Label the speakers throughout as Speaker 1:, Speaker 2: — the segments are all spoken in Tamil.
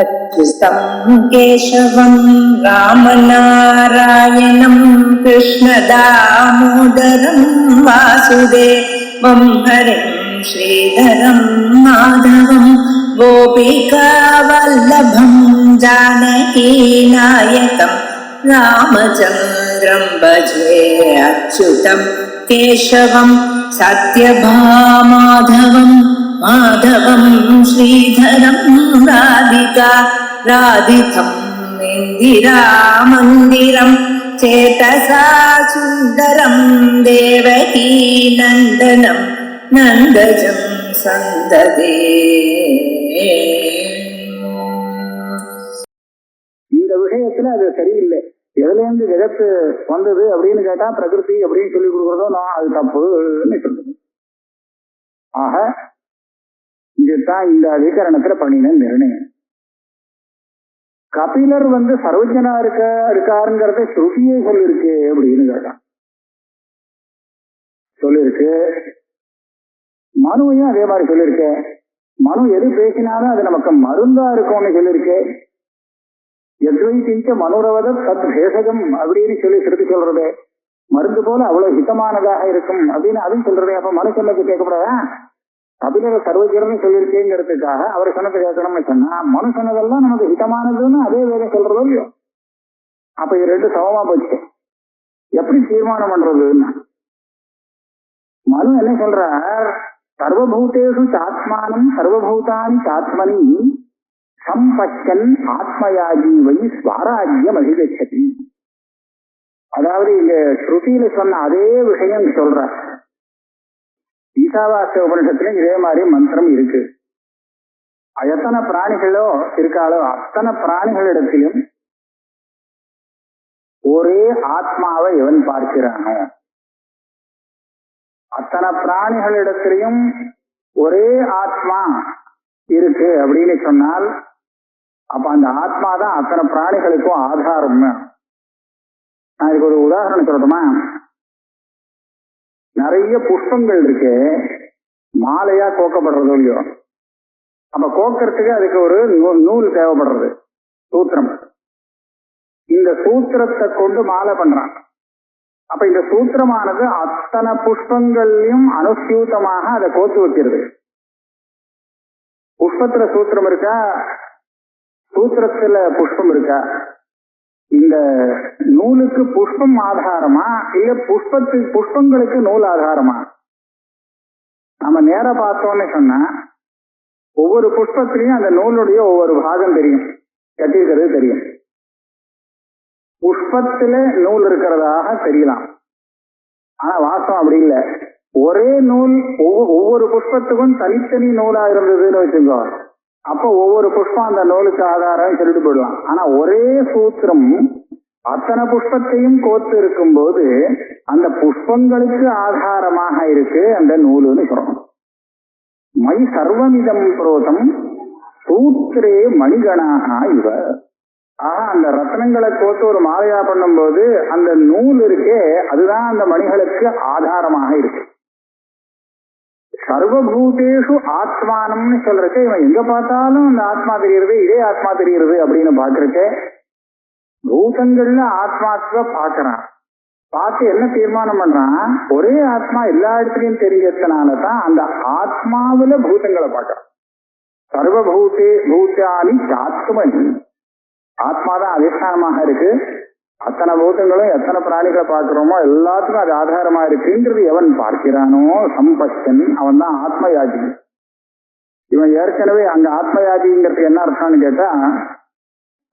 Speaker 1: अच्युतं केशवं रामनारायणं कृष्णदामोदरं वासुदेवं हरिं श्रीधरं माधवं गोपिकावल्लभं जानकीनायकं रामचन्द्रं भजे अच्युतं केशवं सत्यभामाधवं माधवं श्रीधरं राधिका राधितं इन्दिरामन्दिरं चेतसा सुन्दरं देवकी नन्दनं नन्दजं सन्ददे.
Speaker 2: இந்த விஷயத்துல அது சரியில்லை. எதுல இருந்து ஜெகத்து வந்தது அப்படின்னு கேட்டா பிரகிருதி அப்படின்னு சொல்லி கொடுக்குறதோ நான் அது தப்புன்னு சொல்றது. ஆக இதுதான் இந்த அதிகரணத்துல பண்ணின நிர்ணயம். கபிலர் சர்வஜனா இருக்காருங்கிறத ஸ்ருதியே சொல்லிருக்கு அப்படின்னு கேட்டான். சொல்லிருக்கு. மனுவையும் அதே மாதிரி சொல்லிருக்கு. மனு எது பேசினாலும் அது நமக்கு மருந்தா இருக்கும்னு சொல்லிருக்கு. எத்வைத்திஞ்ச மனுரவத தத் பேசகம் அப்படின்னு சொல்லி சிறுத்து சொல்றது மருந்து போல அவ்வளவு ஹிதமானதாக இருக்கும் அப்படின்னு அதுவும் சொல்றது. அப்ப மனு சொல்லக்கு கேட்கக்கூடாதா? கபிலர் சர்வஜர்னு சொல்லியிருக்கேங்கிறதுக்காக அவர் சொன்னதை கேட்கணும்னு சொன்னா மனு சொன்னதெல்லாம் நமக்கு ஹிதமானதுன்னு அதே வேலை சொல்றதோ இல்லையோ? அப்ப இது ரெண்டு சமமா போச்சு. எப்படி தீர்மானம் பண்றதுன்னா மனு என்ன சொல்றார்? சர்வபூதேஷு சாத்மானம் சர்வபூதானி சாத்மனி சம்பச்சன் ஆத்மயாஜி வை ஸ்வராஜ்யம் அதிகச்சதி. அதாவது இங்க ஸ்ருதியில சொன்ன அதே விஷயம் சொல்ற. ஈசாவாஸ்ய உபனிஷத்துலயும் இதே மாதிரி மந்திரம் இருக்கு. எத்தனை பிராணிகளோ இருக்காளோ அத்தனை பிராணிகளிடத்திலும் ஒரே ஆத்மாவை எவன் பார்க்கிறானோ அத்தனை பிராணிகளிடத்திலையும் ஒரே ஆத்மா இருக்கு அப்படின்னு சொன்னால் அப்ப அந்த ஆத்மா தான் அத்தனை பிராணிகளுக்கும் ஆதாரம்னு. நான் இதுக்கு ஒரு உதாரணம் சொல்லட்டுமா? நிறைய புஷ்பங்கள் இருக்கு, மாலையா கோக்கப்படுறது இல்லையோ? அப்ப கோக்கிறதுக்கு அதுக்கு ஒரு நூல் தேவைப்படுறது, சூத்திரம். இந்த சூத்திரத்தை கொண்டு மாலை பண்றான். அப்ப இந்த சூத்திரமானது அத்தனை புஷ்பங்களையும் அனுசியூத்தமாக அதை கோத்து வைக்கிறது. புஷ்பத்துல சூத்திரம் இருக்கா, சூத்திரத்துல புஷ்பம் இருக்கா? இந்த நூலுக்கு புஷ்பம் ஆதாரமா இல்ல புஷ்பங்களுக்கு நூல் ஆதாரமா? நம்ம நேர பார்த்தோம்னு சொன்னா ஒவ்வொரு புஷ்பத்திலையும் அந்த நூலுடைய ஒவ்வொரு பாகம் தெரியும், கட்டியிருக்கிறது தெரியும். புஷ்பத்துல நூல் இருக்கிறதாக தெரியலாம், ஆனா வாசம் அப்படி இல்லை. ஒரே நூல் ஒவ்வொரு புஷ்பத்துக்கும் தனித்தனி நூலா இருந்ததுன்னு வச்சுக்கோ, அப்ப ஒவ்வொரு புஷ்பம் அந்த நூலுக்கு ஆதாரம் சொல்லிட்டு போயிடலாம். ஆனா ஒரே சூத்திரம் அத்தனை புஷ்பத்தையும் கோத்து இருக்கும் போது அந்த புஷ்பங்களுக்கு ஆதாரமாக இருக்கு அந்த நூலுன்னு சொல்லணும். மை சர்வமிதம் புரோதம் சூத்திரே மணிகணாக இவ. ஆக அந்த ரத்னங்களை கோத்து ஒரு மாலையா பண்ணும் போது அந்த நூல் இருக்கே அதுதான் அந்த மணிகளுக்கு ஆதாரமாக இருக்கு. சர்வபூதேஷு ஆத்மானம்னு சொல்றதுக்கு இவன் எங்க பார்த்தாலும் அந்த ஆத்மா தெரியுறது, இதே ஆத்மா தெரியுறது அப்படின்னு பாக்குறதுக்கு பூதங்கள்ல ஆத்மாத்வ பாக்குறான். பார்த்து என்ன தீர்மானம் பண்றான்? ஒரே ஆத்மா எல்லா இடத்துலயும் தெரிஞ்சதுனாலதான் அந்த ஆத்மாவில பூதங்களை பார்க்கறான். சர்வபூதானி சாத்மனி, ஆத்மாதான் அதிஷ்டானமாக இருக்கு. அத்தனை பூதங்களும் எத்தனை பிராணிகளை பார்க்கிறோமோ எல்லாத்துக்கும் அது ஆதாரமா இருக்குங்கிறது எவன் பார்க்கிறானோ சம்பச்சன், அவன் தான் ஆத்மயாஜி. இவன் ஏற்கனவே அங்க ஆத்மயாஜிங்கிறதுக்கு என்ன அர்த்தம்னு கேட்டா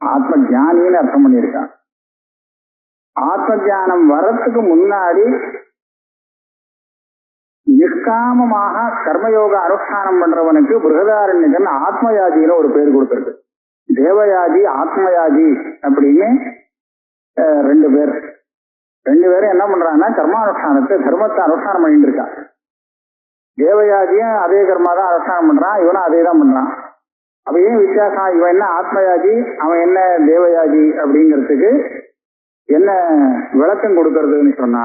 Speaker 2: ஆத்ம ஜானின்னு அர்த்தம் பண்ணியிருக்கான். ஆத்ம ஜானம் வரத்துக்கு முன்னாடி நிஷ்காமமாக கர்மயோக அனுஷ்டானம் பண்றவனுக்கு பிருகதாரண்யகன் ஆத்மயாஜின்னு ஒரு பேர் கொடுத்திருக்கு. தேவயாஜி ஆத்மயாஜி அப்படின்னு ரெண்டு பேரும் என்ன பண்றாங்கன்னா கர்மானுஷ்டானத்தை தர்மத்தை அனுஷ்டானம் பண்ணிட்டு இருக்கா. தேவயாஜியும் அதே கர்மா தான் அனுஷ்டானம் பண்றான், இவனும் அதே தான் பண்றான். அப்ப ஏன் வித்தியாசம்? இவன் என்ன ஆத்மயாஜி, அவன் என்ன தேவயாஜி அப்படிங்கிறதுக்கு என்ன விளக்கம் கொடுக்கறதுன்னு சொன்னா,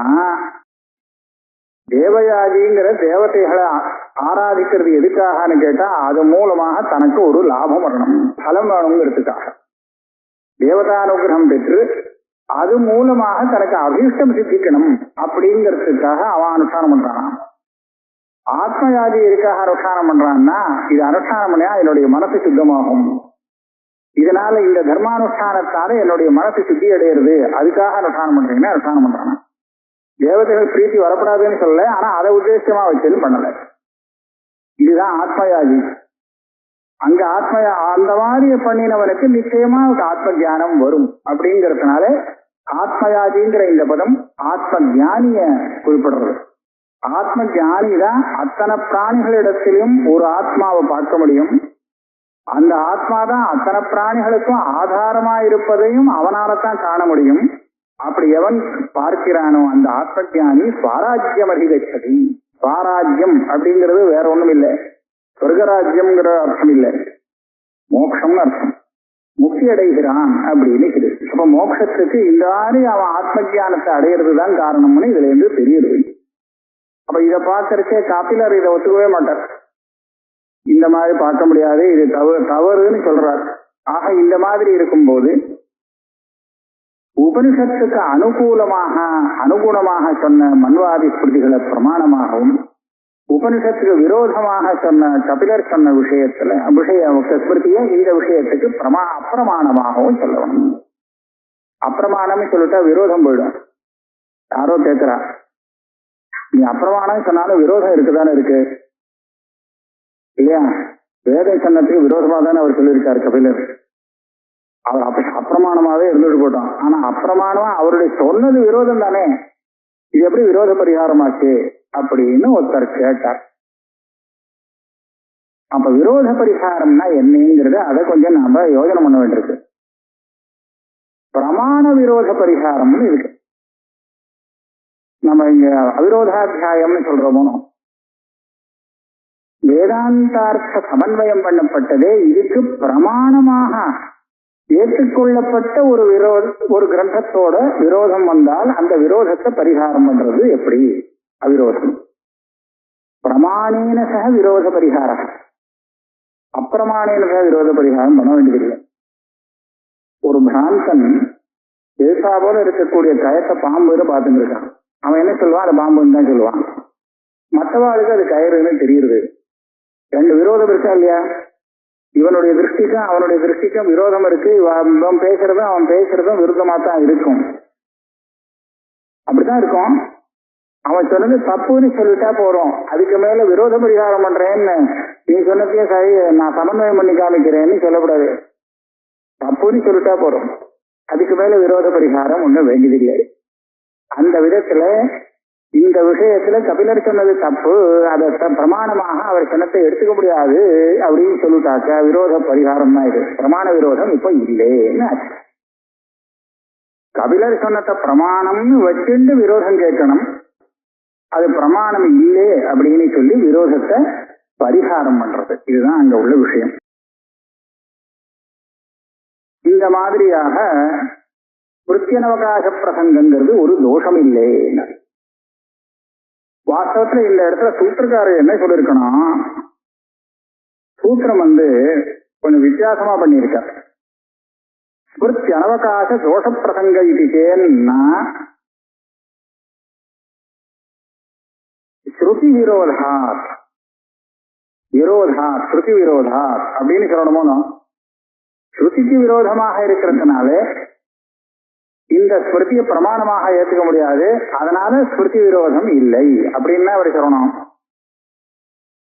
Speaker 2: தேவயாஜிங்கிற தேவதைகளை ஆராதிக்கிறது எதுக்காகன்னு கேட்டா அது மூலமாக தனக்கு ஒரு லாபம் வரணும், பலம் வேணுங்கிறதுக்காக. தேவதானுகிரகம் பெற்று அது மூலமாக தனக்கு அபீஷ்டம் சித்திக்கணும் அப்படிங்கிறதுக்காக அவன் அனுஷ்டானம் பண்றான். ஆத்மயாதி எதுக்காக அனுஷ்டானம் பண்றான்னா, இது அனுஷ்டானம் பண்ணியா என்னுடைய மனசு சுத்தமாகும், இதனால இந்த தர்மானுஷ்டானத்தால என்னுடைய மனசு சுத்தி அடையிறது, அதுக்காக அனுஷ்டானம் பண்றீங்கன்னா அனுஷ்டானம் பண்றாங்க. தேவதைகள் பிரீத்தி வரப்படாதுன்னு சொல்லல, ஆனா அதை உத்தேசமா வச்சுன்னு பண்ணல. இதுதான் ஆத்மயாதி. அங்க அந்த மாதிரி பண்ணினவனுக்கு நிச்சயமா ஆத்ம தியானம் வரும். அப்படிங்கிறதுனால ஆத்மயாதிங்கிற இந்த பதம் ஆத்ம ஞானிய குறிப்பிடுறது. ஆத்ம ஞானி தான் அத்தனை பிராணிகளிடத்திலும் ஒரு ஆத்மாவை பார்க்க முடியும். அந்த ஆத்மா தான் அத்தனை பிராணிகளுக்கும் ஆதாரமா இருப்பதையும் அவனால தான் காண முடியும். அப்படி எவன் பார்க்கிறானோ அந்த ஆத்ம ஞானி ஸ்வராஜ்யம் அதிகச்சதி. ஸ்வராஜ்யம் அப்படிங்கிறது வேற ஒண்ணும் இல்லை, சொர்க்கராஜ்யம்ங்கிற அர்த்தம் இல்லை, மோட்சம்னு அர்த்தம். முக்தி அடைகிறான் அப்படின்னு இருக்குது. அப்ப மோட்சத்துக்கு இந்த மாதிரி அவன் ஆத்ம ஜானத்தை அடையிறது தான் காரணம்னு இதுல இருந்து தெரியுது. அப்ப இதை பார்க்கறச்சே காப்பிலர் இதை ஒத்துக்கவே மாட்டார். இந்த மாதிரி பார்க்க முடியாது, இது தவறுன்னு சொல்றார். ஆக இந்த மாதிரி இருக்கும்போது உபனிஷத்துக்கு அனுகுணமாக சொன்ன மன்வாதி ஸ்மிருதிகளை பிரமாணமாகவும், உபனிஷத்துக்கு விரோதமாக சொன்ன கபிலர் சொன்ன ஸ்மிருதியை இந்த விஷயத்துக்கு அப்பிரமாணமாகவும் சொல்லணும். அப்பிரமாணம் சொல்லிட்டா விரோதம் போயிடும். யாரோ கேட்கிறா, நீ அப்பிரமாணம் சொன்னாலும் விரோதம் இருக்குதானே இருக்கு இல்லையா? வேத சொன்னதுக்கு விரோதமா தானே அவர் சொல்லியிருக்காரு கபிலர். அவர் அப்பிரமாணமாவே இருந்துட்டு போட்டோம். ஆனா அப்பிரமாணமா அவருடைய சொன்னது விரோதம் தானே, இது எப்படி விரோத பரிகாரமாச்சு அப்படின்னு ஒருத்தர் கேட்டார். அப்ப விரோத பரிகாரம்னா என்னங்கிறது அதை கொஞ்சம் நாம யோஜனை பண்ண வேண்டியிருக்கு. பிரமாண விரோத பரிகாரம்னு இருக்கு. நம்ம இங்க அவிரோதாத்தியாயம்னு சொல்றோமோ, வேதாந்தார்த்த சமன்வயம் பண்ணப்பட்டதே இதுக்கு பிரமாணமாக ஏற்றுக்கொள்ளப்பட்ட ஒரு கிரந்தத்தோட விரோதம் வந்தால் அந்த விரோதத்தை பரிகாரம் பண்றது எப்படி? அவிரோதம். பிரமாணேன சக விரோத பரிகாரம், அப்பிரமாணேன சக விரோத பரிகாரம் பண்ண வேண்டியதில்லை. ஒரு பிராந்தன் எழுத்தா போல இருக்கக்கூடிய கயத்தை பாம்புன்னு பார்த்துட்டு இருக்கான். அவன் என்ன சொல்லுவான்? அது பாம்புன்னு தான் சொல்லுவான். மற்றவாளுக்கு அது கயிறுன்னு தெரியுது. ரெண்டு விரோதம் இருக்கா இல்லையா? இவனுடைய திருஷ்டிக்கும் அவனுடைய திருஷ்டிக்கும் விரோதம் இருக்கு. இவன் பேசுறதும் அவன் பேசுறதும் விருத்தமா தான் இருக்கும். அப்படித்தான் இருக்கும். அவன் சொன்னது தப்புன்னு சொல்லிட்டா போறோம், அதுக்கு மேல விரோத பரிகாரம் பண்றேன்னு நீ சொன்னதே சரி நான் சமன்வயம் பண்ணி காமிக்கிறேன்னு சொல்லக்கூடாது. தப்புன்னு சொல்லிட்டா போறோம், அதுக்கு மேல விரோத பரிகாரம் ஒன்றும் வேண்டியதில்லை. அந்த விதத்துல இந்த விஷயத்துல கபிலர் சொன்னது தப்பு, அதை பிரமாணமாக அவர் சொன்னத்தை எடுத்துக்க முடியாது அப்படின்னு சொல்லிட்டாக்க விரோத பரிகாரம் தான் இது. பிரமாண விரோதம் இப்ப இல்லைன்னு ஆச்சு. கபிலர் சொன்னத பிரமாணம்னு வச்சுட்டு விரோதம் கேட்கணும், அது பிரமாணம் இல்லை அப்படின்னு சொல்லி விரோதத்தை பரிகாரம் பண்றது. இதுதான் அங்க உள்ள விஷயம். இந்த மாதிரியாக பிரத்யனவகாச பிரசங்கங்கிறது ஒரு தோஷம் இல்லை. வாஸ்தவத்துல இந்த இடத்துல சூத்திரக்காரர் என்ன சொல்லிருக்கணும், சூத்திரம் கொஞ்சம் வித்தியாசமா பண்ணியிருக்கார். ஸ்மிருத்யனவகாச தோஷ பிரசங்க இது சேன்னா ஸ்ருதி விரோதாத் ஸ்ருதி விரோதாத் அப்படின்னு சொல்லணுமோ. ஸ்ருதிக்கு விரோதமாக இருக்கிறதுனால இந்த ஸ்மிருதியை பிரமாணமாக ஏற்றுக்க முடியாது, அதனால ஸ்மிருதி விரோதம் இல்லை அப்படின்னு அவர் சொல்லணும்.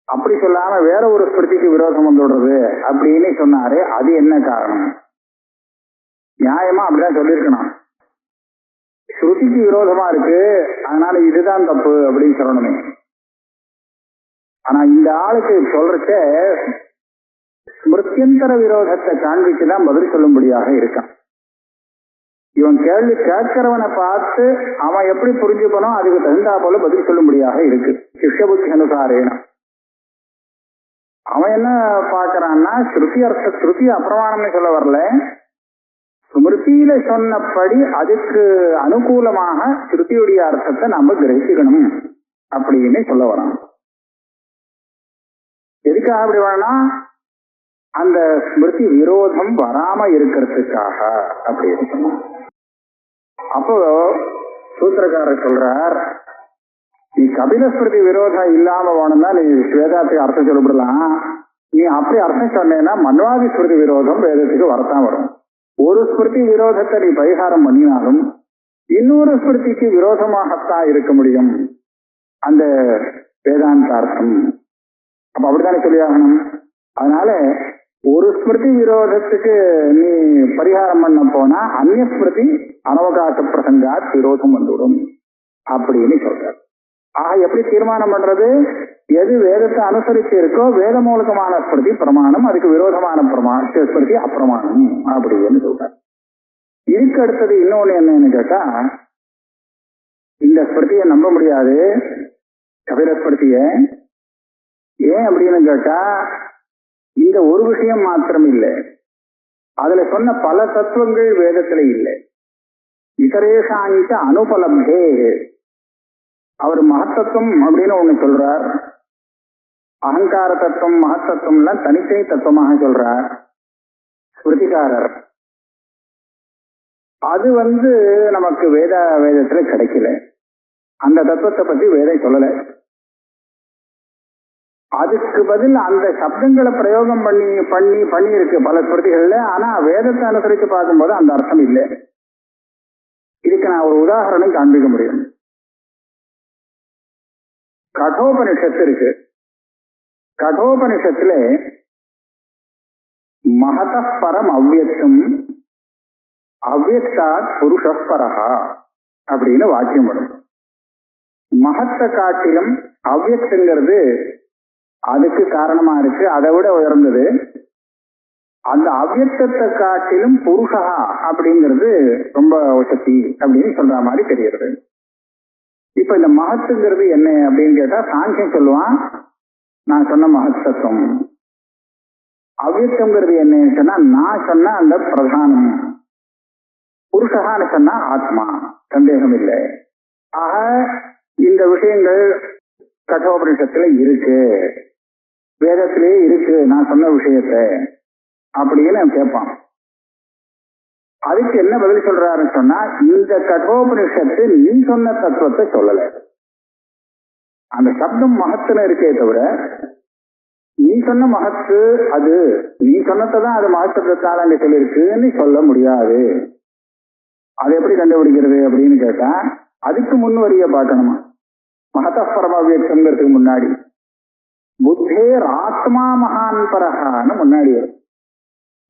Speaker 2: அப்படி சொல்லாம வேற ஒரு ஸ்மிருதிக்கு விரோதம் வந்துடுறது அப்படின்னு சொன்னாரு. அது என்ன காரணம்? நியாயமா அப்படிதான் சொல்லியிருக்கணும். ஸ்ருதிக்கு விரோதமா இருக்கு, அதனால இதுதான் தப்பு அப்படின்னு சொல்லணுமே. ஆனா இந்த ஆளுக்கு சொல்றச்ச ஸ்மிருத்தியந்தர விரோதத்தை காண்பிச்சுதான் பதில் சொல்லும்படியாக இருக்கான். இவன் கேள்வி கேட்கிறவனை பார்த்து அவன் எப்படி புரிஞ்சுக்கணும், அதுக்கு தகுந்தா போல பதில் சொல்லும்படியாக இருக்கு. சிஷ்ய புத்தி அனுசாரேனா அவன் என்ன பார்க்கறான்னா, ஸ்ருதி அப்பிரமாணம்னு சொல்ல வரல, ஸ்மிருதியில சொன்னபடி அதுக்கு அனுகூலமாக ஸ்ருதியுடைய அர்த்தத்தை நாம கிரகிக்கணும் அப்படின்னு சொல்ல வரான். எதுக்காக அப்படி வேணும்? அந்த ஸ்மிருதி விரோதம் வராம இருக்கிறதுக்காக அப்படின்னு சொன்னார். அப்போ சூத்திரக்காரர் சொல்றார், நீ கபில ஸ்மிருதி விரோதம் இல்லாம வேணும்னா நீ வேதாத்துக்கு அர்த்தம் சொல்லப்படலாம். நீ அப்படி அர்த்தம் சொன்னேன்னா மன்வாதி ஸ்மிருதி விரோதம் வேதத்துக்கு வரத்தான் வரும். ஒரு ஸ்மிருதி விரோதத்தை நீ பரிகாரம் பண்ணினாலும் இன்னொரு ஸ்மிருதிக்கு விரோதமாகத்தான் இருக்க முடியும் அந்த வேதாந்தார்த்தம். அப்ப அப்படித்தானே சொல்லியாகணும். அதனால ஒரு ஸ்மிருதி விரோதத்துக்கு நீ பரிகாரம் பண்ண போனா அந்நிய ஸ்மிருதி அனவகாச பிரசங்காத் விரோதம் வந்துவிடும் அப்படின்னு சொல்றார். ஆக எப்படி தீர்மானம் பண்றது? எது வேதத்தை அனுசரிச்சு இருக்கோ வேத மூலகமான ஸ்மிருதி பிரமாணம், அதுக்கு விரோதமான ஸ்மிருதி அப்பிரமாணம் அப்படின்னு சொல்றார். இதுக்கு அடுத்தது இன்னொன்னு என்னன்னு கேட்டா, இந்த ஸ்மிருதியை நம்ப முடியாது கபில ஸ்மிருதிய. ஏன் அப்படின்னு கேட்டா, இந்த ஒரு விஷயம் மாத்திரம் இல்லை, அதுல சொன்ன பல தத்துவங்கள் வேதத்துல இல்லை. இதரேஷாஞ்ச அனுபலப்தே. அவர் மகத்தத்துவம் அப்படின்னு ஒண்ணு சொல்றார், அகங்கார தத்துவம் மகத்தத்துவம் எல்லாம் தனித்தனி தத்துவமாக சொல்றார் ஸ்மிருதிகாரர். அது நமக்கு வேதத்துல கிடைக்கல. அந்த தத்துவத்தை பத்தி வேதம் சொல்லல. அதுக்கு பதில் அந்த சப்தங்களை பிரயோகம் பண்ணி இருக்கு பல ஸ்மிருதிகள்ல. ஆனா வேதத்தை அனுசரித்து பார்க்கும்போது அந்த அர்த்தம் இல்லை. இதுக்கு நான் ஒரு உதாரணம் காண்பிக்க முடியும். கடோபனிஷத்து இருக்கு. கடோபனிஷத்துல மகத பரம் அவ்யக்தம் அவ்யக்தாத் புருஷஸ்பரஹா அப்படின்னு வாக்கியம் வரும். மகத்த காட்டிலும் அவ்யக்தங்கிறது அதுக்கு காரணமா இருக்கு, அதை விட உயர்ந்தது. அந்த அவ்யக்தத்தை காட்டிலும் புருஷா அப்படிங்கிறது ரொம்ப சக்தி அப்படின்னு சொல்ற மாதிரி தெரிகிறது. இப்ப இந்த மகத்துங்கிறது என்ன அப்படின்னு கேட்டா, சாங்கியம் சொல்லுவான் நான் சொன்ன மகத்தத்துவம். அவ்யக்தங்கிறது என்னன்னு சொன்னா நான் சொன்ன அந்த பிரதானம். புருஷகான்னு சொன்னா ஆத்மா, சந்தேகம் இல்லை. ஆக இந்த விஷயங்கள் கட்டோபனிஷத்துல இருக்கு, வேதத்திலே இருக்கு நான் சொன்ன விஷயத்த அப்படின்னு கேட்பான். அதுக்கு என்ன பதில் சொல்றாருன்னு சொன்னா, இந்த கட்டோபனிஷத்து நீ சொன்ன தத்துவத்தை சொல்லல. அந்த சப்தம் மகத்துன்னு இருக்கே தவிர நீ சொன்ன மகத்து அது நீ சொன்னதான் அது மகத்துவத்தால் அங்க சொல்லியிருக்குன்னு சொல்ல முடியாது. அதை எப்படி கண்டுபிடிக்கிறது அப்படின்னு கேட்டா, அதுக்கு முன் வரிய பார்க்கணுமா. மகத பரமவியக்தங்கிறதுக்கு முன்னாடி புத்தேர் ஆத்மா மகான் பரகான்னு முன்னாடி வரும்.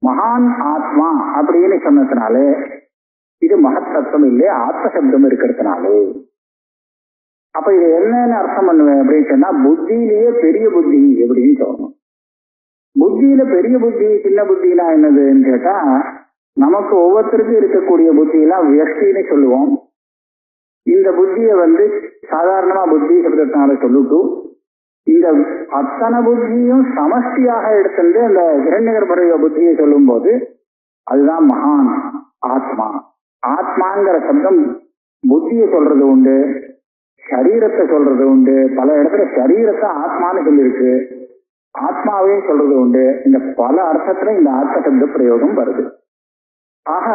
Speaker 2: மகான் ஆத்மா அப்படின்னு சொன்னதுனாலே இது மகத்தத்துவம் இல்லை, ஆத்ம சப்தம் இருக்கிறதுனாலே. அப்ப இது என்னன்னு அர்த்தம் பண்ணுவேன் அப்படின்னு சொன்னா, புத்தியிலேயே பெரிய புத்தி எப்படின்னு சொல்லணும். புத்தியில பெரிய புத்தி சின்ன புத்தினா என்னதுன்னு கேட்டா, நமக்கு ஒவ்வொருத்தருக்கும் இருக்கக்கூடிய புத்தியெல்லாம் வியஷ்டின்னு சொல்லுவோம். இந்த புத்திய சாதாரணமா புத்தி சப்தத்தினால சொல்லிட்டு இந்த அத்தனை புத்தியும் சமஷ்டியாக எடுத்துட்டு அந்த இரண்யகர்பரிய புத்தியை சொல்லும் போது அதுதான் மகான் ஆத்மா. ஆத்மாங்கிற சப்தம் புத்தியை சொல்றது உண்டு, சரீரத்தை சொல்றது உண்டு. பல இடத்துல சரீரத்தை ஆத்மான்னு சொல்லியிருக்கு, ஆத்மாவையும் சொல்றது உண்டு. இந்த பல அர்த்தத்துல இந்த ஆத்ம சப்த பிரயோகம் வருது. ஆக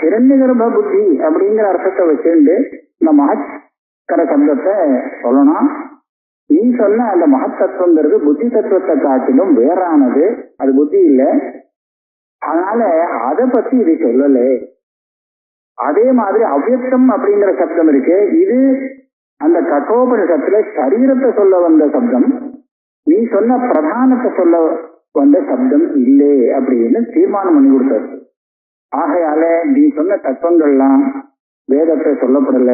Speaker 2: இரண்யகர்ப புத்தி அப்படிங்கிற அர்த்தத்தை வச்சுண்டு இந்த மகத்கர சப்தத்தை சொல்லணும். நீ சொன்ன அந்த மகத்தத்துவங்கிறது புத்தி தத்துவத்தை காட்டிலும் வேறானது, அது புத்தி இல்லை. அதனால அதை பத்தி இது சொல்லல. அதே மாதிரி அவ்யக்தம் அப்படிங்கிற சப்தம் இருக்கு, இது அந்த கட்டோபனிஷத்துல சரீரத்தை சொல்ல வந்த சப்தம், நீ சொன்ன பிரதானத்தை சொல்ல வந்த சப்தம் இல்லை அப்படின்னு தீர்மானம் பண்ணி கொடுத்தாரு. ஆகையால நீ சொன்ன தத்துவங்கள்லாம் வேதத்தை சொல்லப்படல.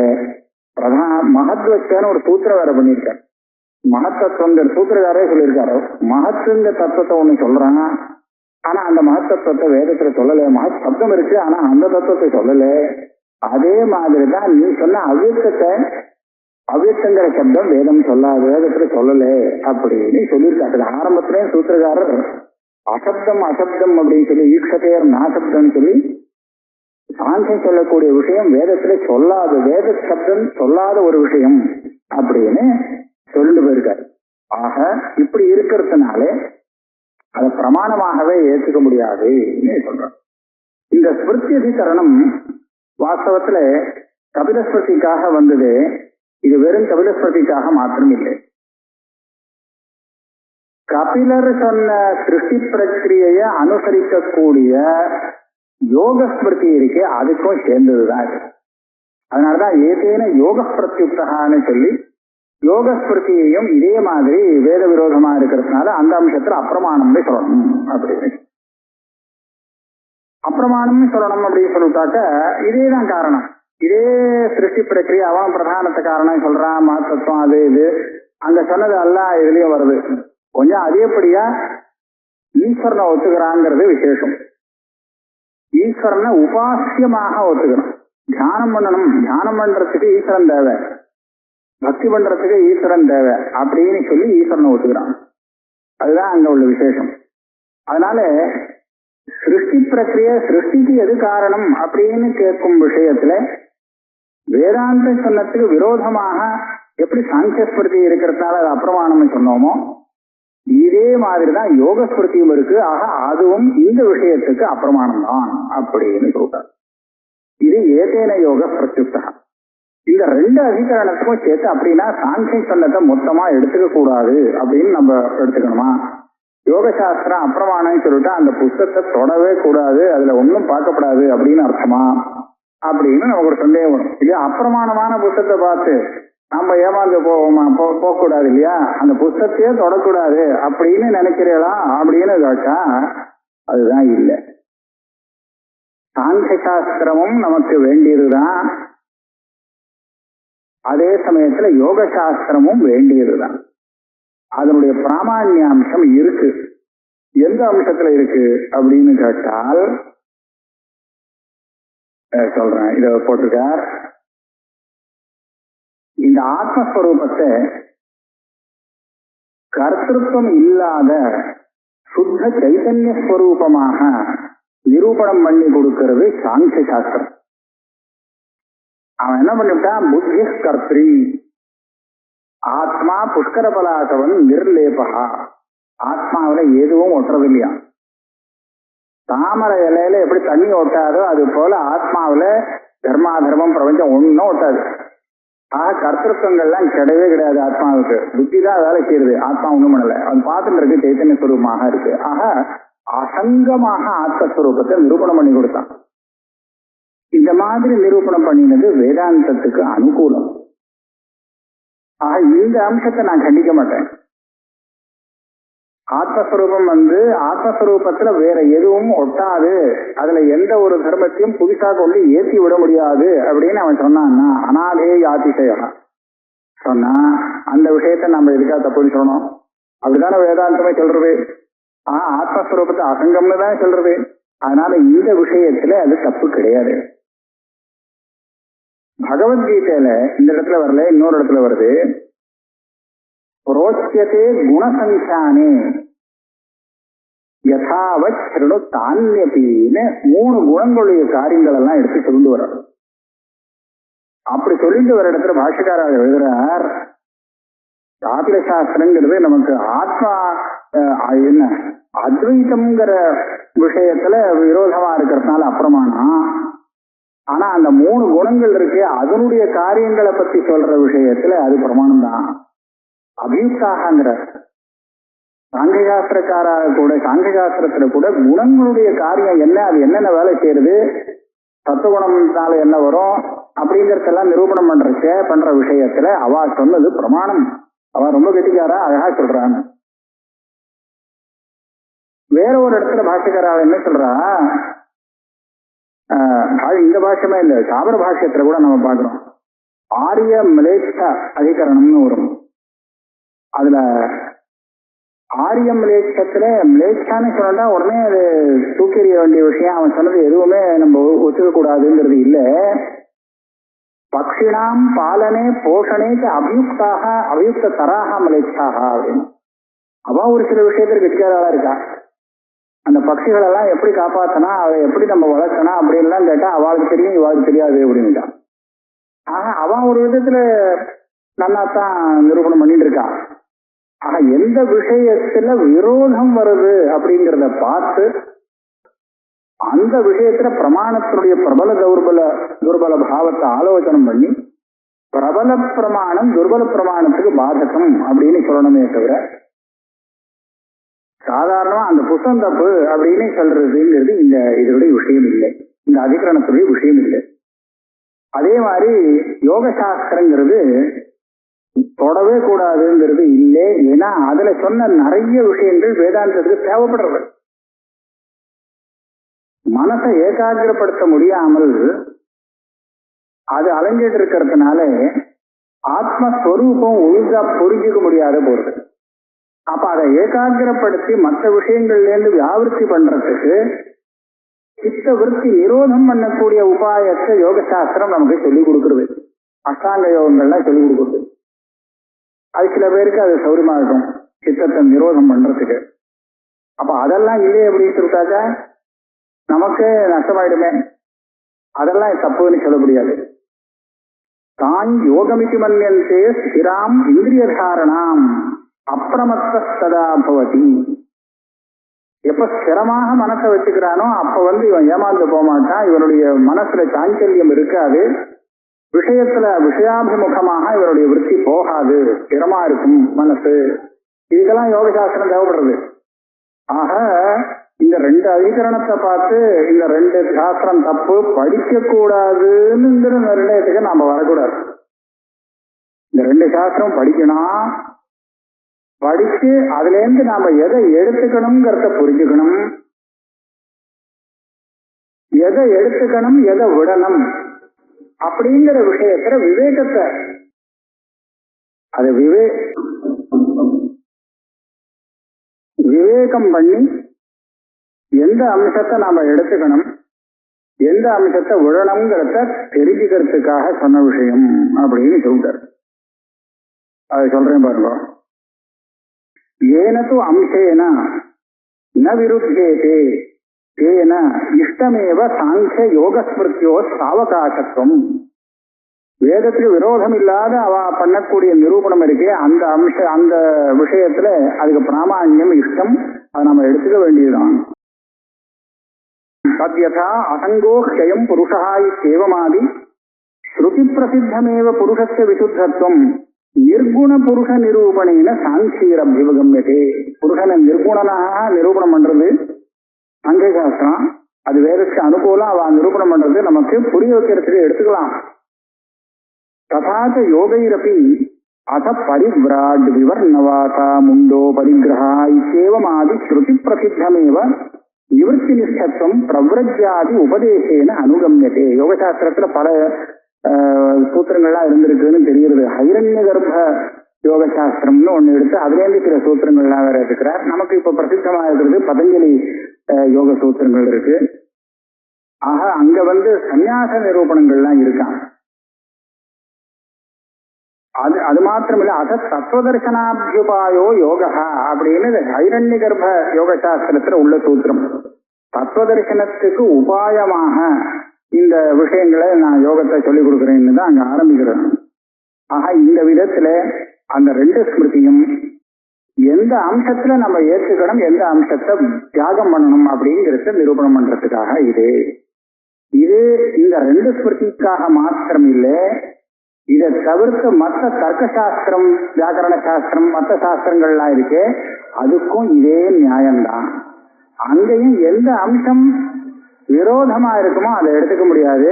Speaker 2: மகத்வச்சன்னு ஒரு சூத்திரம் வேற பண்ணியிருக்காரு. மகத்தத்துவங்கிற சூத்திரக்காரே சொல்லியிருக்காரு, மகத்துங்க தத்துவத்தை ஒண்ணு சொல்றான், ஆனா அந்த மகத்தத்துவத்தை வேதத்துல சொல்லல. மகத் சப்தம் இருக்கு, ஆனா அந்த தத்துவத்தை சொல்லல. அதே மாதிரிதான் நீ சொன்ன அவ்யக்தங்கிற சப்தம் வேதம் சொல்லாது, வேதத்துல சொல்லல அப்படின்னு சொல்லியிருக்காரு. ஆரம்பத்திலே சூத்திரக்காரர் அசப்தம் அசப்தம் அப்படின்னு சொல்லி ஈட்சத்தையர் நாசப்தம் சொல்லி சாங்கியம் சொல்லக்கூடிய விஷயம் வேதத்துல சொல்லாத, வேத சப்தம் சொல்லாத ஒரு விஷயம் அப்படின்னு சொல்லிட்டு போயிருக்காரு. ஆக இப்படி இருக்கிறதுனால அதை பிரமாணமாகவே ஏற்றுக்க முடியாதுன்னு சொல்றான். இந்த ஸ்மிருதி அதிகரணம் வாஸ்தவத்துல கபிலஸ்மிருதிக்காக வந்தது. இது வெறும் கபிலஸ்மிருதிக்காக மாத்திரம் இல்லை. கபிலர் சொன்ன சிருஷ்டி பிரக்கிரியை அனுசரிக்கக்கூடிய யோக ஸ்மிருதி இருக்கே, அதுக்கும் சேர்ந்ததுதான் இது. அதனாலதான் ஏதேன யோக பிரத்யுக்தகான்னு சொல்லி யோக ஸ்மிருதியையும் இதே மாதிரி வேத விரோதமா இருக்கிறதுனால அந்த அம்சத்துல அப்பிரமாணம்னு சொல்லணும் அப்படின்னு. அப்பிரமாணம்னு சொல்லணும் அப்படின்னு சொல்லிட்டாக்க இதேதான் காரணம். இதே சிருஷ்டி பிரக்கிரியை அவன் பிரதானத்தை காரணம் சொல்றான், மாத்தத்துவம் அது இது அங்க சொன்னது எல்லாம் இதுலயும் வருது. கொஞ்சம் அதிகப்படியா ஈஸ்வரனை ஒத்துக்கிறாங்கிறது விசேஷம். ஈஸ்வரனை உபாசியமாக ஒத்துக்கணும். தியானம் பண்ணணும், தியானம் பண்றதுக்கு ஈஸ்வரன் தேவை, பக்தி பண்றதுக்கு ஈஸ்வரன் தேவை அப்படின்னு சொல்லி ஈஸ்வரனை ஒத்துக்கிறான். அதுதான் அங்க உள்ள விசேஷம். அதனால சிருஷ்டி பிரக்கிரியை, சிருஷ்டிக்கு எது காரணம் அப்படின்னு கேட்கும் விஷயத்துல வேதாந்த சொன்னத்துக்கு விரோதமாக எப்படி சாங்கியஸ்மிருதி இருக்கிறதுனால அது அப்பிரமாணம் சொன்னோமோ இதே மாதிரிதான் யோக ஸ்மிருதியும் இருக்கு. ஆக அதுவும் இந்த விஷயத்துக்கு அப்பிரமாணம் தான் அப்படின்னு சொல்றார். இது ஏதேன யோக பிரத்யுக்தா. இந்த ரெண்டு அதிகரணத்துக்கும் சேர்த்து அப்படின்னா சாங்கிய சொன்னத்தை மொத்தமா எடுத்துக்க கூடாது அப்படின்னு நம்ம எடுத்துக்கணுமா? யோக சாஸ்திரம் அப்பிரமாணம் சொல்லிட்டு அந்த புத்தகத்தை தொடவே கூடாது, அதுல ஒன்றும் பார்க்கப்படாது அப்படின்னு அர்த்தமா அப்படின்னு நமக்கு ஒரு சந்தேகம் வரும் இல்லையா? அப்பிரமாணமான புத்தகத்தை பார்த்து நம்ம ஏமாந்து போவோமா? போகக்கூடாது இல்லையா? அந்த புத்தகத்தையே தொடக்கூடாது அப்படின்னு நினைக்கிறீங்களா அப்படின்னு கேட்டா அதுதான் இல்லை. சாங்கிய சாஸ்திரமும் நமக்கு வேண்டியதுதான், அதே சமயத்துல யோக சாஸ்திரமும் வேண்டியதுதான். அதனுடைய பிராமான்யாம்சம் இருக்கு. எந்த அம்சத்துல இருக்கு அப்படின்னு கேட்டால் சொல்றேன், இத போட்டிருக்கார். இந்த ஆத்மஸ்வரூபத்தை கர்த்திருவம் இல்லாத சுத்த சைதன்ய ஸ்வரூபமாக நிரூபணம் பண்ணி கொடுக்கிறது சாங்கிய சாஸ்திரம். அவன் என்ன பண்ணிவிட்டான்? புத்தி கர்த்திரி, ஆத்மா புஷ்கர பலாசவன் நிர்லேபா. ஆத்மாவில எதுவும் ஒட்டுறது இல்லையா? தாமரை இலையில எப்படி தண்ணி ஒட்டாதோ அது போல ஆத்மாவில தர்மாதர்மம் பிரபஞ்சம் ஒன்னும் ஒட்டாது. ஆக கர்த்திருவங்கள்லாம் கிடையவே கிடையாது ஆத்மாவுக்கு. புத்தி தான் வேலை செய்யுது, ஆத்மா ஒண்ணும் பண்ணல. அது பார்த்துட்டு இருக்கு, சைத்தன்ய ஸ்வரூபமாக இருக்கு. ஆக அசங்கமாக ஆத்மஸ்வரூபத்தை நிரூபணம் பண்ணி கொடுத்தான். இந்த மாதிரி நிரூபணம் பண்ணினது வேதாந்தத்துக்கு அனுகூலம். ஆக இந்த அம்சத்தை நான் கண்டிக்க மாட்டேன். ஆத்மஸ்வரூபம் ஆத்மஸ்வரூபத்துல வேற எதுவும் ஒட்டாது, அதுல எந்த ஒரு தர்மத்தையும் புதுசா கொண்டு ஏற்றி விட முடியாது அப்படின்னு அவன் சொன்னான்னா அனாதே யாதிசயா சொன்னா அந்த விஷயத்த நம்ம எதுக்கா தப்புன்னு சொல்லணும்? அப்படிதானே வேதாந்தமே சொல்றது. ஆத்மஸ்வரூபத்தை அசங்கம்னு தான் சொல்றது. அதனால இந்த விஷயத்துல அது தப்பு கிடையாது. பகவத்கீதையில இந்த இடத்துல வரல, இன்னொரு இடத்துல வருது. ரோச்சியதே குணசங்கியானே யதாவத் சிறுணு தானியபின்னு 3 குணங்களுடைய காரியங்கள் எல்லாம் எடுத்து சொல்லிட்டு வர்றார். அப்படி சொல்லிட்டு வர இடத்துல பாஷ்யக்காரர் எழுதுறார், காபில சாஸ்திரங்கிறது நமக்கு ஆத்மா என்ன அத்வைத்தம்ங்கிற விஷயத்துல விரோதமா இருக்கிறதுனால அப்பிரமாணம். ஆனா அந்த 3 குணங்கள் இருக்கு, அதனுடைய காரியங்களை பத்தி சொல்ற விஷயத்துல அது பிரமாணம் தான். அபியுக்தாகங்கிறார். சாங்கிய சாஸ்திரக்காராக கூட, சாங்கிய சாஸ்திரத்துல கூட குணங்களுடைய காரியம் என்ன, அது என்னென்ன வேலை செய்யறது, சத்துவகுணம்னால என்ன வரும் அப்படிங்கறதெல்லாம் நிரூபணம் பண்ற விஷயத்துல அவ சொன்னது பிரமாணம். அவ ரொம்ப கெட்டிக்காரா, அழகா சொல்றான்னு. வேற ஒரு இடத்துல பாஷ்யக்காரர் என்ன சொல்றா, இந்த பாஷ்யமே இல்ல, சாபர பாஷ்யத்துல கூட நம்ம பாக்குறோம். ஆரிய மிலேச்ச அதிகரணம்னு வரும். அதுல ஆரிய மிலேச்சத்துல மிலேச்சான்னு சொன்னா உடனே அது தூக்கெறிய வேண்டிய விஷயம். அவன் சொன்னது எதுவுமே நம்ம ஒத்துக்க கூடாதுங்கிறது இல்ல. பக்ஷிணாம் பாலனே போஷணே அபியுக்தாக அபியுக்த தராக மிலேச்சாக அப்படின்னு அவ ஒரு சில விஷயத்திற்கு கெட்டிக்காரா இருக்கா. அந்த பட்சிகள் எல்லாம் எப்படி காப்பாத்தனா, அதை எப்படி நம்ம வளர்க்கணும் அப்படின்லாம் கேட்டா அவளுக்கு தெரியும், இவாளுக்கு தெரியாது அப்படின்ட்டான். ஆக அவன் ஒரு விதத்துல நல்லாத்தான் நிரூபணம் பண்ணிட்டு இருக்கான். எந்த விஷயத்துல விரோதம் வருது அப்படிங்கிறத பார்த்து அந்த விஷயத்துல பிரமாணத்தினுடைய பிரபல துர்பல பாவத்தை ஆலோசனம் பண்ணி பிரபல பிரமாணம் துர்பல பிரமாணத்துக்கு பாதகம் அப்படின்னு சொல்லணுமே தவிர சாதாரணமா அந்த புத்தம் தப்பு அப்படின்னு சொல்றதுங்கிறது இதனுடைய விஷயம் இல்லை, இந்த அதிகரணத்துடைய விஷயம் இல்லை. அதே மாதிரி யோக சாஸ்திரங்கிறது தொடவே கூடாதுங்கிறது இல்லை. ஏன்னா அதுல சொன்ன நிறைய விஷயங்கள் வேதாந்தத்துக்கு தேவைப்படுறது. மனசை ஏகாகிரப்படுத்த முடியாமல் அது அலைஞ்சிட்டு இருக்கிறதுனால ஆத்மஸ்வரூபம் ஒழுங்கா புரிஞ்சுக்க முடியாத போறது. அப்ப அதை ஏகாகிரப்படுத்தி மற்ற விஷயங்கள்ல இருந்து வியாவிருத்தி பண்றதுக்கு சித்த விருத்தி நிரோதம் பண்ணக்கூடிய உபாயத்தை யோக சாஸ்திரம் நமக்கு சொல்லிக் கொடுக்குறது. அஷ்டாங்க யோகங்கள்லாம் சொல்லிக் கொடுக்குறது. அது சில பேருக்கு அது சௌரியமா இருக்கும் சித்தத்தை நிரோதம் பண்றதுக்கு. அப்ப அதெல்லாம் இல்லையே அப்படின்னு சொல்லிட்டாக்க நமக்கு நஷ்டமாயிடுமே. அதெல்லாம் தப்புன்னு சொல்ல முடியாது. தான் யோகமிதி மன்யந்தே ஸ்திராம் இந்திரிய தாரணாம் அப்பிரமத்ததா பவதி. எப்ப ஸ்திரமாக மனசை வச்சுக்கிறானோ அப்ப இவன் ஏமாந்து போக மாட்டான். இவனுடைய மனசுல சாஞ்சல்யம் இருக்காது. விஷயத்துல விஷயாபிமுகமாக இவருடைய விருத்தி போகாது, ஸ்திரமா இருக்கும் மனசு. இதுக்கெல்லாம் யோக சாஸ்திரம் தேவைப்படுறது. ஆக இந்த ரெண்டு அதிகரணத்தை பார்த்து இந்த ரெண்டு சாஸ்திரம் தப்பு படிக்க கூடாதுங்கிற நிர்ணயத்துக்கு நாம வரக்கூடாது. இந்த ரெண்டு சாஸ்திரம் படிக்கணும், படிச்சு அதுல இருந்து நாம எதை எடுத்துக்கணுங்கிறத புரிஞ்சுக்கணும், எதை எடுத்துக்கணும் எதை விடணும் அப்படிங்கிற விஷயத்துல விவேகத்தை அது விவேகம் பண்ணி எந்த அம்சத்தை நாம எடுத்துக்கணும் எந்த அம்சத்தை விழணுங்கிறத தெரிஞ்சுக்கிறதுக்காக சொன்ன விஷயம் அப்படின்னு சொல்றார். அதை சொல்றேன் பாருங்க. ஏனது அம்சேன ந விருத்தேதே தேன இஷ்டமேவ சாங்கிய யோகஸ்மிருத்தியோ சாவகாசத்துவம். வேதத்துக்கு விரோதம் இல்லாத அவ பண்ணக்கூடிய நிரூபணம் இருக்கே அந்த விஷயத்துல அதுக்கு பிராமாண்யம் இஷ்டம், அதை நம்ம எடுத்துக்க வேண்டியதுதான். தத்யதா அசங்கோ ஹ்யம் புருஷா இत्येवमादि ஸ்ருதி பிரசித்தமேவ புருஷஸ்ய விசுத்தத்வம் நிர்குண புருஷ நிரூபணேன சாங்கியரபியுகம்யதே. புருஷனை நிர்குணனாக நிரூபணம் பண்றது சாங்கிய சாஸ்திரம். அது வேதத்துக்கு அனுகூலம் அவ நிரூபணம் பண்றது நமக்கு புரிய வைக்கிறதுக்கு எடுத்துக்கலாம். ததாச்ச யோகைரபி அத பரிவ்ராட் விவர்ணவாதா முண்டோ பரிகிரஹா இत्येवमादि ஸ்ருதி பிரசித்தமேவ நிவர்த்தி நிஷ்டத்துவம் பிரவ்ரஜ்யாதி உபதேசேன அனுகம்யதே. யோகசாஸ்திரத்துல பல சூத்திரங்கள்லாம் இருந்திருக்குன்னு தெரிகிறது. ஹைரண்ய கர்ப்ப யோக சாஸ்திரம்னு ஒண்ணு எடுத்து அதுல இருந்து சில சூத்திரங்கள்லாம் வேற இருக்கிறார். நமக்கு இப்ப பிரசித்தமா இருக்கிறது பதஞ்சலி யோக சூத்திரங்கள் இருக்கு. ஆக அங்க சந்நியாச நிரூபணங்கள்லாம் இருக்கான். அது மாத்திரமில்ல அத தத்துவதர்சனாபியுபாயோ யோகா அப்படின்னு ஹைரண்ய கர்ப்ப யோக சாஸ்திரத்துல உள்ள சூத்திரம். தத்துவதர்சனத்துக்கு உபாயமாக இந்த விஷயங்களை நான் யோகத்தை சொல்லிக் கொடுக்குறேன்னு தான் அங்க ஆரம்பிக்கிறேன். ஆக இந்த விதத்துல அந்த ரெண்டு ஸ்மிருதியும் எந்த அம்சத்துல நம்ம ஏற்றுக்கணும் எந்த அம்சத்தை தியாகம் பண்ணணும் அப்படிங்கிறத நிரூபணம் பண்றதுக்காக இது இந்த ரெண்டு ஸ்மிருதிக்காக மாத்திரம் இல்லை. இதை தவிர்த்து மற்ற தர்க்க சாஸ்திரம் வியாக்கரண சாஸ்திரம் மற்ற சாஸ்திரங்கள்லாம் இருக்கு, அதுக்கும் இதே நியாயம்தான். அங்கேயும் எந்த அம்சம் விரோதமா இருக்குமோ அதை எடுத்துக்க முடியாது,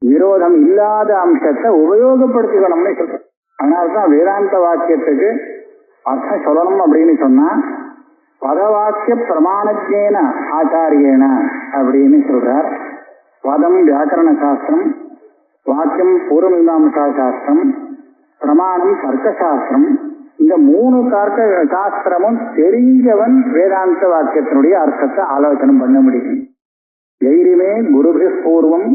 Speaker 2: விரோதம் இல்லாத அம்சத்தை உபயோகப்படுத்திக்கணும்னு சொல்றோம். அதனால்தான் வேதாந்த வாக்கியத்துக்கு அர்த்தம் சொல்லணும் அப்படின்னு சொன்னா பதவாக்கிய பிரமாணஜேன ஆச்சாரியேன அப்படின்னு சொல்றார். பதம் வியாக்கரண சாஸ்திரம், வாக்கியம் பூர்வமீமாம்சா சாஸ்திரம், பிரமாணம் தர்க்க சாஸ்திரம். இந்த மூணு தர்க்க சாஸ்திரமும் தெரிஞ்சவன் வேதாந்த வாக்கியத்தினுடைய அர்த்தத்தை ஆலோசனை பண்ண முடியும். தைரியமே குருபி பூர்வம்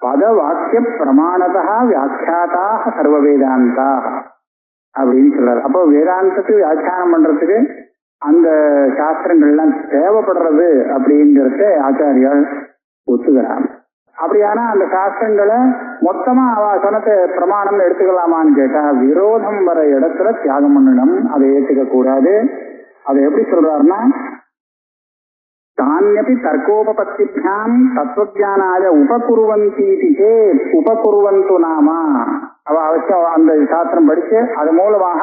Speaker 2: பத வாக்கிய பிரமாணதா வியாக்கியாதாக சர்வ வேதாந்தா அப்படின்னு சொல்றாரு. அப்போ வேதாந்தத்துக்கு வியாக்கியானம் பண்றதுக்கு அந்த சாஸ்திரங்கள்லாம் தேவைப்படுறது அப்படிங்கிறத ஆச்சாரியால் ஒத்துக்கிறார். அப்படியானா அந்த சாஸ்திரங்களை மொத்தமா அவ சொன்னத்தை பிரமாணம் எடுத்துக்கலாமான்னு கேட்டா விரோதம் வர இடத்துல தியாகம் பண்ணணும், அதை ஏற்றுக்க கூடாது. அதை எப்படி சொல்றாருன்னா தானியபி தர்க்கோபபத்தியாம் தத்துவஜானாய உபகுருவந்தீதி சேத் உபகுருவந்து நாமா. அவ அவசியம் அந்த சாஸ்திரம் படிச்சு அது மூலமாக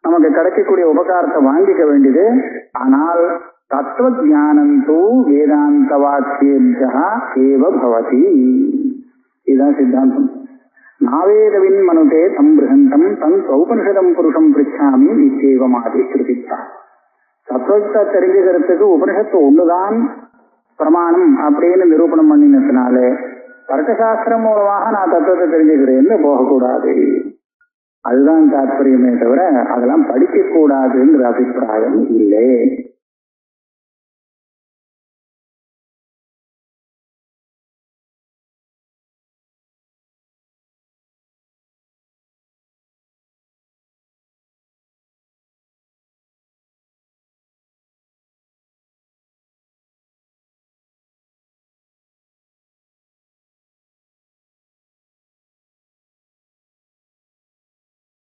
Speaker 2: நமக்கு கிடைக்கக்கூடிய உபகாரத்தை வாங்கிக்க வேண்டியது. ஆனால் தத்துவஜானம் தூ வேதாந்த வாக்கியேபியா ஏவ பவதி. இதுதான் சித்தாந்தம். நாவேதவின் மனுதே தம் பிருகந்தம் தன் உபனிஷதம் புருஷம் பிரிச்சாமி நிச்சயமாதி கிருதித்தா. தத்துவத்தை தெரிஞ்சுக்கிறதுக்கு உபனிஷத்து ஒண்ணுதான் பிரமாணம் அப்படின்னு நிரூபணம் பண்ணினதுனால தர்க்கசாஸ்திரம் மூலமாக நான் தத்துவத்தை தெரிஞ்சுக்கிறேன்னு போகக்கூடாது. அதுதான் தாற்பயமே தவிர அதெல்லாம் படிக்க கூடாதுங்கிற அபிப்பிராயம் இல்லை.